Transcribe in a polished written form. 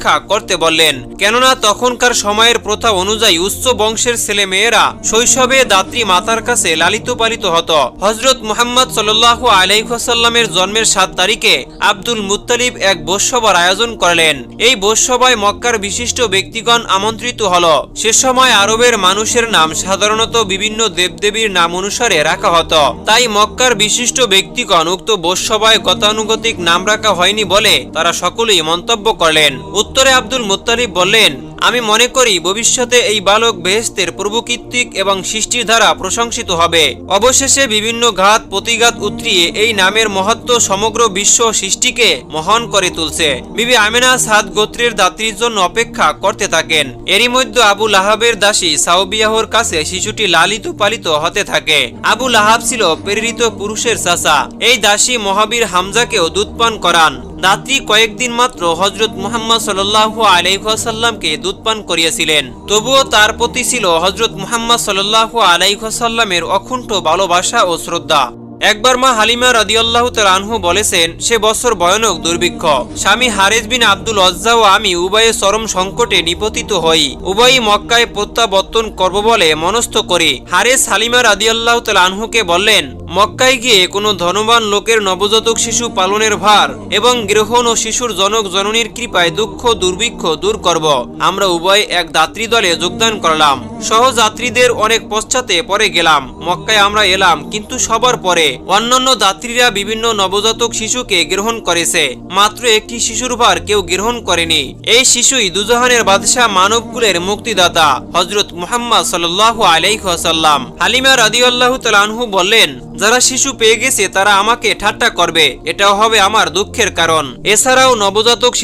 অপেক্ষা করতে বললেন, কেননা তখনকার সময়ের প্রথা অনুযায়ী উচ্চ বংশের ছেলে মেয়েরা শৈশবে দাত্রী মাতার কাছে লালিত পালিত হতো। হযরত মুহাম্মদ সাল্লাল্লাহু আলাইহি ওয়াসাল্লামের জন্মের 7 তারিখে আব্দুল মুত্তালিব এক ভোজসভার আয়োজন করলেন। এই ভোজসভায় মক্কার বিশিষ্ট ব্যক্তিগণ আমন্ত্রিত হল। সে সময় আরবের মানুষের নাম সাধারণত বিভিন্ন দেবদেবীর নাম অনুসারে রাখা হতো, তাই মক্কার বিশিষ্ট ব্যক্তিগণ উক্ত ভোজসভায় গতানুগতিক নাম রাখা হয়নি বলে তারা সকলেই মন্তব্য করলেন। উত্তরে আব্দুল মুত্তালিব বললেন, আমি মনে করি ভবিষ্যতে এই বালক বেহেশতের প্রভুকৃত্তিক এবং সৃষ্টির দ্বারা প্রশংসিত হবে। অবশেষে বিভিন্ন ঘাত প্রতিঘাত উতরিয়ে এই নামের মহত্ব সমগ্র বিশ্ব সৃষ্টিকে মহান করে তুলছে। বিবি আমেনা সাদ গোত্রের দাত্রীর জন্য অপেক্ষা করতে থাকেন। এরই মধ্যে আবু লাহাবের দাসী সাউবিয়াহর কাছে শিশুটি লালিত পালিত হতে থাকে। আবু লাহাব ছিল প্রেরিত পুরুষের চাচা। এই দাসী মহাবীর হামজাকেও দুধপান করান। দাত্রী কয়েকদিন মাত্র হযরত মুহাম্মদ সাল্লাল্লাহু আলাইহি ওয়াসাল্লামকে দুধপান করিয়েছিলেন, তবুও তার প্রতি ছিল হযরত মুহাম্মদ সাল্লাল্লাহু আলাইহি ওয়াসাল্লামের অকুণ্ঠ ভালোবাসা ও শ্রদ্ধা। একবার মা হালিমা রাদিয়াল্লাহু তাআলা আনহু বলেছেন, সে বছর ভয়ানক দুর্ভিক্ষ। স্বামী হারেস বিন আব্দুল উজ্জা ও আমি উভয়ে চরম সংকটে নিপতিত হই। উভয়ই মক্কায় প্রত্যাবর্তন করব বলে মনস্থ করি। হারেস হালিমা রাদিয়াল্লাহু তাআলা আনহুকে বললেন, মক্কায় গিয়ে কোনো ধনবান লোকের নবজাতক শিশু পালনের ভার এবং গ্রহণ ও শিশুর জনক জননীর কৃপায় দুঃখ দুর্ভিক্ষ দূর করব। আমরা উভয় এক দাত্রী দলে যোগদান করলাম। সহযাত্রীদের অনেক পশ্চাতে পরে গেলাম। মক্কায় আমরা এলাম, কিন্তু সবার পরে অন্যান্য দাত্রীরা বিভিন্ন নবজাতক শিশুকে গ্রহণ করেছে, মাত্র একটি শিশুর ভার কেউ গ্রহণ করেনি। এই শিশুই দুজাহানের বাদশাহ মানবকুলের মুক্তিদাতা হযরত মুহাম্মদ সাল্লাল্লাহু আলাইহি ওয়াসাল্লাম। হালিমা রাদিয়াল্লাহু তাআলা আনহু বললেন, যারা শিশু পেয়ে গেছে তারা আমাকে ঠাট্টা করবে, এটাও হবে আমার দুঃখের কারণ। এছাড়াও নবজাতক শিশু